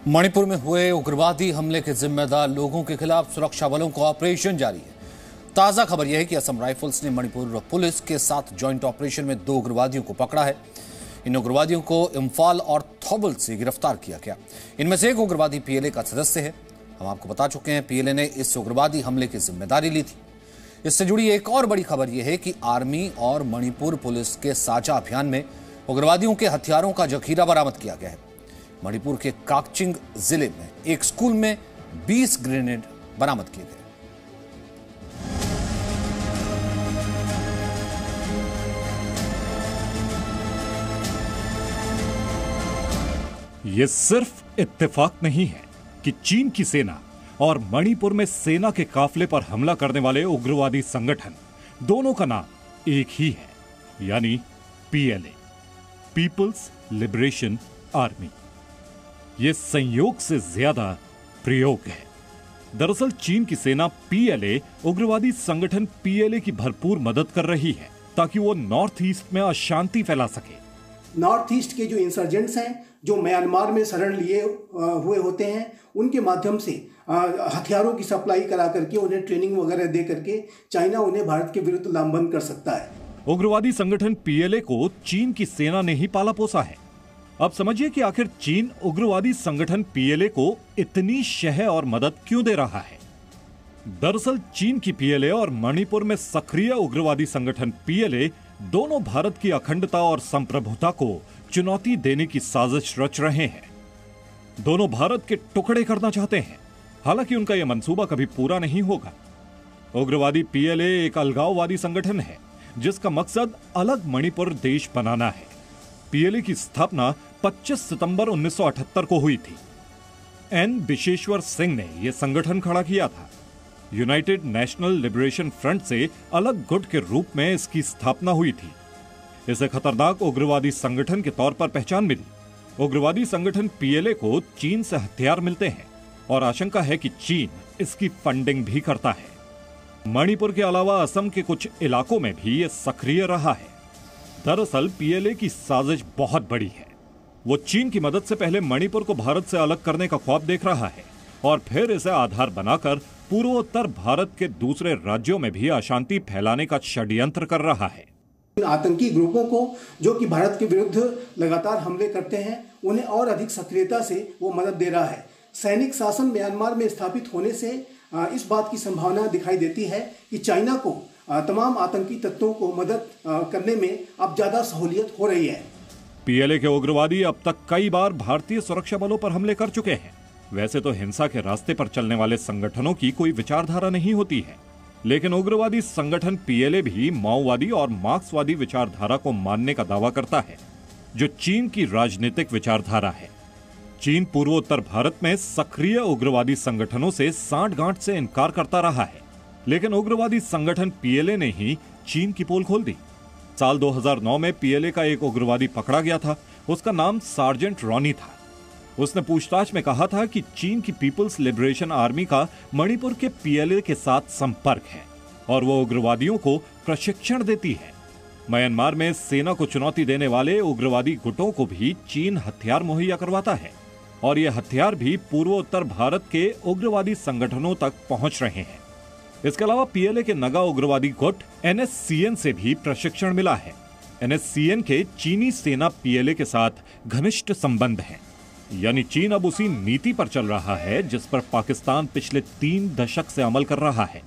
मणिपुर में हुए उग्रवादी हमले के जिम्मेदार लोगों के खिलाफ सुरक्षा बलों का ऑपरेशन जारी है। ताजा खबर यह है कि असम राइफल्स ने मणिपुर पुलिस के साथ जॉइंट ऑपरेशन में 2 उग्रवादियों को पकड़ा है। इन उग्रवादियों को इम्फाल और थोबल से गिरफ्तार किया गया। इनमें से एक उग्रवादी पीएलए का सदस्य है। हम आपको बता चुके हैं पीएलए ने इस उग्रवादी हमले की जिम्मेदारी ली थी। इससे जुड़ी एक और बड़ी खबर यह है कि आर्मी और मणिपुर पुलिस के साझा अभियान में उग्रवादियों के हथियारों का जखीरा बरामद किया गया है। मणिपुर के काकचिंग जिले में एक स्कूल में 20 ग्रेनेड बरामद किए गए। यह सिर्फ इत्तेफाक नहीं है कि चीन की सेना और मणिपुर में सेना के काफले पर हमला करने वाले उग्रवादी संगठन, दोनों का नाम एक ही है, यानी पीएलए, पीपल्स लिबरेशन आर्मी। ये संयोग से ज्यादा प्रयोग है। दरअसल चीन की सेना पीएलए उग्रवादी संगठन पीएलए की भरपूर मदद कर रही है ताकि वो नॉर्थ ईस्ट में अशांति फैला सके। नॉर्थ ईस्ट के जो इंसर्जेंट्स हैं, जो म्यांमार में शरण लिए हुए होते हैं, उनके माध्यम से हथियारों की सप्लाई करा करके उन्हें ट्रेनिंग वगैरह दे करके चाइना उन्हें भारत के विरुद्ध लामबंद कर सकता है। उग्रवादी संगठन पीएलए को चीन की सेना ने ही पाला पोसा है। अब समझिए कि आखिर चीन उग्रवादी संगठन पीएलए को इतनी शह और मदद क्यों दे रहा है। दरअसल चीन की पीएलए और मणिपुर में सक्रिय उग्रवादी संगठन पीएलए दोनों भारत की अखंडता और संप्रभुता को चुनौती देने की साजिश रच रहे हैं। दोनों भारत के टुकड़े करना चाहते हैं। हालांकि उनका यह मंसूबा कभी पूरा नहीं होगा। उग्रवादी पीएलए एक अलगाववादी संगठन है जिसका मकसद अलग मणिपुर देश बनाना है। पीएलए की स्थापना 25 सितंबर 1978 को हुई थी। एन विशेश्वर सिंह ने यह संगठन खड़ा किया था। यूनाइटेड नेशनल लिबरेशन फ्रंट से अलग गुट के रूप में इसकी स्थापना हुई थी। इसे खतरनाक उग्रवादी संगठन के तौर पर पहचान मिली। उग्रवादी संगठन पीएलए को चीन से हथियार मिलते हैं और आशंका है कि चीन इसकी फंडिंग भी करता है। मणिपुर के अलावा असम के कुछ इलाकों में भी ये सक्रिय रहा है। दरअसल पीएलए की साजिश बहुत बड़ी है। वो चीन की मदद से पहले मणिपुर को भारत से अलग करने का ख्वाब देख रहा है और फिर इसे आधार बनाकर पूर्वोत्तर भारत के दूसरे राज्यों में भी अशांति फैलाने का षड्यंत्र कर रहा है। आतंकी ग्रुपों को जो कि भारत के विरुद्ध लगातार हमले करते हैं, उन्हें और अधिक सक्रियता से वो मदद दे रहा है। सैनिक शासन म्यांमार में स्थापित होने से इस बात की संभावना दिखाई देती है कि चाइना को तमाम आतंकी तत्वों को मदद करने में अब ज्यादा सहूलियत हो रही है। पीएलए के उग्रवादी अब तक कई बार भारतीय सुरक्षा बलों पर हमले कर चुके हैं। वैसे तो हिंसा के रास्ते पर चलने वाले संगठनों की कोई विचारधारा नहीं होती है, लेकिन उग्रवादी संगठन पीएलए भी माओवादी और मार्क्सवादी विचारधारा को मानने का दावा करता है, जो चीन की राजनीतिक विचारधारा है। चीन पूर्वोत्तर भारत में सक्रिय उग्रवादी संगठनों से सांठगांठ से इनकार करता रहा है, लेकिन उग्रवादी संगठन पीएलए ने ही चीन की पोल खोल दी। साल 2009 में पीएलए का एक उग्रवादी पकड़ा गया था। उसका नाम सार्जेंट रॉनी था। उसने पूछताछ में कहा था कि चीन की पीपल्स लिबरेशन आर्मी का मणिपुर के पीएलए के साथ संपर्क है और वो उग्रवादियों को प्रशिक्षण देती है। म्यांमार में सेना को चुनौती देने वाले उग्रवादी गुटों को भी चीन हथियार मुहैया करवाता है और ये हथियार भी पूर्वोत्तर भारत के उग्रवादी संगठनों तक पहुंच रहे हैं। इसके अलावा पीएलए के नगा उग्रवादी गुट एनएससीएन से भी प्रशिक्षण मिला है। एनएससीएन के चीनी सेना पीएलए के साथ घनिष्ठ संबंध हैं। यानी चीन अब उसी नीति पर चल रहा है जिस पर पाकिस्तान पिछले 3 दशक से अमल कर रहा है।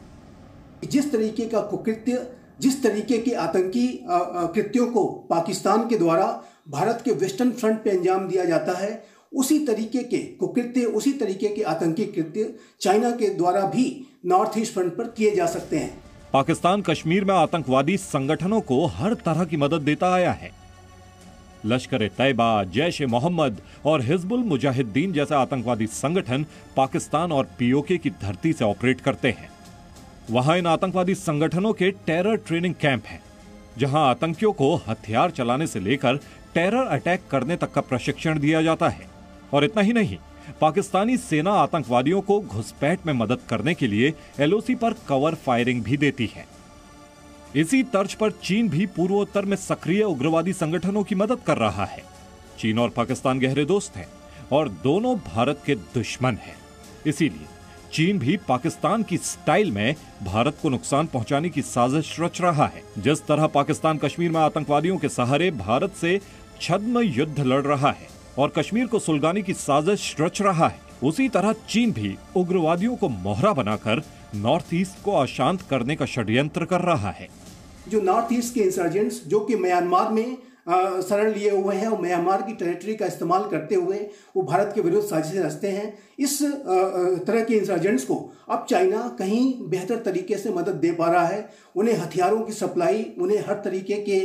जिस तरीके का कुकृत्य, जिस तरीके के आतंकी कृत्यों को पाकिस्तान के द्वारा भारत के वेस्टर्न फ्रंट पे अंजाम दिया जाता है, उसी तरीके के कुकृत्य, उसी तरीके के आतंकी कृत्य चाइना के द्वारा भी नॉर्थ ईस्ट फ्रंट पर किए जा सकते हैं। पाकिस्तान कश्मीर में आतंकवादी संगठनों को हर तरह की मदद देता आया है। लश्कर-ए-तैयबा, जैश-ए-मोहम्मद और हिजबुल मुजाहिदीन जैसे आतंकवादी संगठन पाकिस्तान और पीओके की धरती से ऑपरेट करते हैं। वहां इन आतंकवादी संगठनों के टेरर ट्रेनिंग कैंप हैं, जहां आतंकियों को हथियार चलाने से लेकर टेरर अटैक करने तक का प्रशिक्षण दिया जाता है। और इतना ही नहीं, पाकिस्तानी सेना आतंकवादियों को घुसपैठ में मदद करने के लिए एलओसी पर कवर फायरिंग भी देती है। इसी तर्ज पर चीन भी पूर्वोत्तर में सक्रिय उग्रवादी संगठनों की मदद कर रहा है। चीन और पाकिस्तान गहरे दोस्त हैं और दोनों भारत के दुश्मन हैं। इसीलिए चीन भी पाकिस्तान की स्टाइल में भारत को नुकसान पहुंचाने की साजिश रच रहा है। जिस तरह पाकिस्तान कश्मीर में आतंकवादियों के सहारे भारत से छद्म युद्ध लड़ रहा है और कश्मीर को सुलगाने की साजिश रच रहा है, उसी तरह चीन भी उग्रवादियों को मोहरा बनाकर नॉर्थ ईस्ट को अशांत करने का षड्यंत्र कर रहा है। जो नॉर्थ ईस्ट के इंसर्जेंट्स जो कि म्यांमार में शरण लिए हुए हैं और म्यांमार की टेरिटरी का इस्तेमाल करते हुए वो भारत के विरुद्ध साजिशें रचते हैं, इस तरह के इंसर्जेंट्स को अब चाइना कहीं बेहतर तरीके से मदद दे पा रहा है। उन्हें हथियारों की सप्लाई, उन्हें हर तरीके के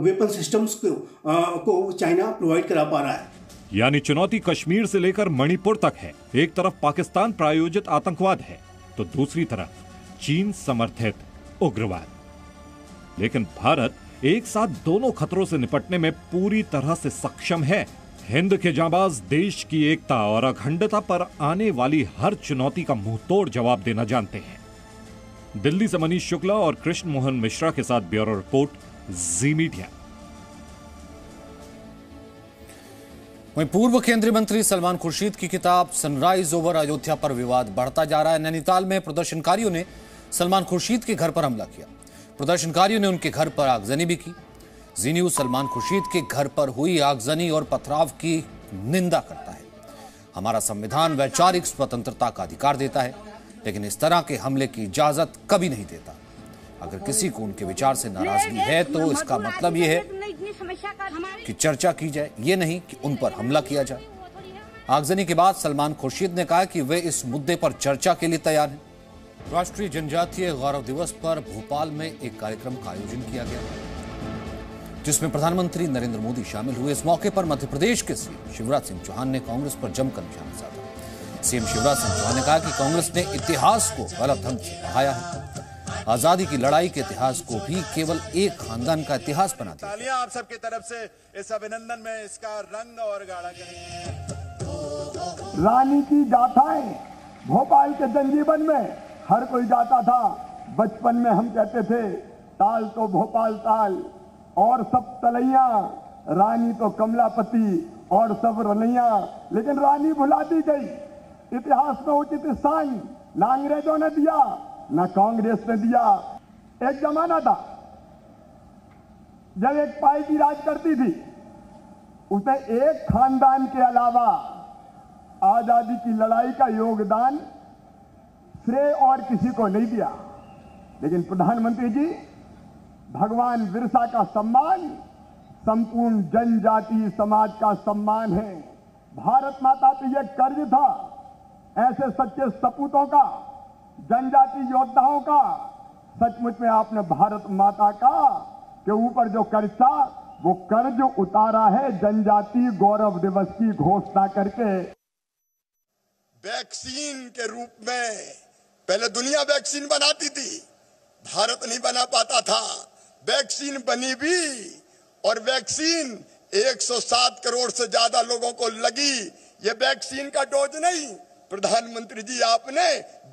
वेपन सिस्टम्स को चाइना प्रोवाइड करा पा रहा है। यानी चुनौती कश्मीर से लेकर मणिपुर तक है। एक तरफ पाकिस्तान प्रायोजित आतंकवाद है तो दूसरी तरफ चीन समर्थित उग्रवाद। लेकिन भारत एक साथ दोनों खतरों से निपटने में पूरी तरह से सक्षम है। हिंद के जांबाज देश की एकता और अखंडता पर आने वाली हर चुनौती का मुंहतोड़ जवाब देना जानते हैं। दिल्ली से मनीष शुक्ला और कृष्ण मोहन मिश्रा के साथ ब्यूरो रिपोर्ट, जी मीडिया। वहीं पूर्व केंद्रीय मंत्री सलमान खुर्शीद की किताब सनराइज ओवर अयोध्या पर विवाद बढ़ता जा रहा है। नैनीताल में प्रदर्शनकारियों ने सलमान खुर्शीद के घर पर हमला किया। प्रदर्शनकारियों ने उनके घर पर आगजनी भी की। जी न्यूज सलमान खुर्शीद के घर पर हुई आगजनी और पथराव की निंदा करता है। हमारा संविधान वैचारिक स्वतंत्रता का अधिकार देता है, लेकिन इस तरह के हमले की इजाजत कभी नहीं देता। अगर किसी को उनके विचार से नाराजगी है तो इसका मतलब यह है कि चर्चा की जाए, ये नहीं कि उन पर हमला किया जाए। आगजनी के बाद सलमान खुर्शीद ने कहा कि वे इस मुद्दे पर चर्चा के लिए तैयार हैं। राष्ट्रीय जनजातीय गौरव दिवस पर भोपाल में एक कार्यक्रम का आयोजन किया गया, जिसमें प्रधानमंत्री नरेंद्र मोदी शामिल हुए। इस मौके पर मध्य प्रदेश के सीएम शिवराज सिंह चौहान ने कांग्रेस पर जमकर निशाना साधा। सीएम शिवराज सिंह चौहान ने कहा कि कांग्रेस ने इतिहास को गलत ढंग से पढ़ाया है। आजादी की लड़ाई के इतिहास को भी केवल एक खानदान का इतिहास बना दिया। तालियां आप सबकी तरफ से इस अभिनंदन में इसका रंग और गाढ़ा करेंगे। रानी की गाथाएं भोपाल के जनजीवन में हर कोई गाता था। बचपन में हम कहते थे ताल तो भोपाल ताल और सब तलैया, रानी तो कमलापति और सब रनैया। लेकिन रानी भुला दी गई। इतिहास में उचित स्थान ना अंग्रेजों ने दिया ना कांग्रेस ने दिया। एक जमाना था जब एक पाई की राज करती थी, उसने एक खानदान के अलावा आजादी की लड़ाई का योगदान श्रेय और किसी को नहीं दिया। लेकिन प्रधानमंत्री जी, भगवान बिरसा का सम्मान संपूर्ण जनजातीय समाज का सम्मान है। भारत माता पे यह कर्ज था ऐसे सच्चे सपूतों का, जनजातीय योद्धाओं का। सचमुच में आपने भारत माता का के ऊपर जो कर्ज था वो कर्ज उतारा है जनजातीय गौरव दिवस की घोषणा करके। वैक्सीन के रूप में पहले दुनिया वैक्सीन बनाती थी, भारत नहीं बना पाता था। वैक्सीन बनी भी और वैक्सीन 107 करोड़ से ज्यादा लोगों को लगी। ये वैक्सीन का डोज नहीं, प्रधानमंत्री जी आपने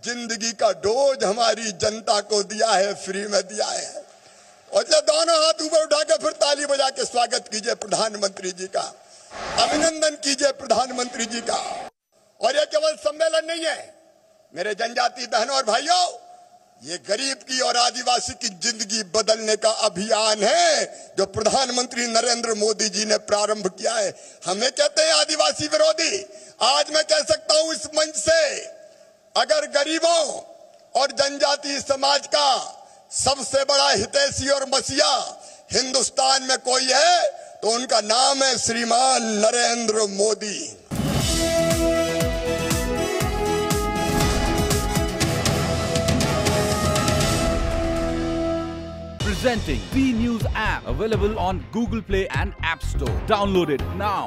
जिंदगी का डोज हमारी जनता को दिया है, फ्री में दिया है। और ये दोनों हाथ ऊपर उठा के फिर ताली बजा के स्वागत कीजिए प्रधानमंत्री जी का, अभिनंदन कीजिए प्रधानमंत्री जी का। और ये केवल सम्मेलन नहीं है मेरे जनजातीय बहनों और भाइयों, ये गरीब की और आदिवासी की जिंदगी बदलने का अभियान है जो प्रधानमंत्री नरेंद्र मोदी जी ने प्रारंभ किया है। हमें कहते हैं आदिवासी विरोधी, आज मैं कह सकता हूं इस मंच से, अगर गरीबों और जनजातीय समाज का सबसे बड़ा हितैषी और मसीहा हिंदुस्तान में कोई है तो उनका नाम है श्रीमान Narendra Modi. Presenting B News app, available on Google Play and App Store. Download it now.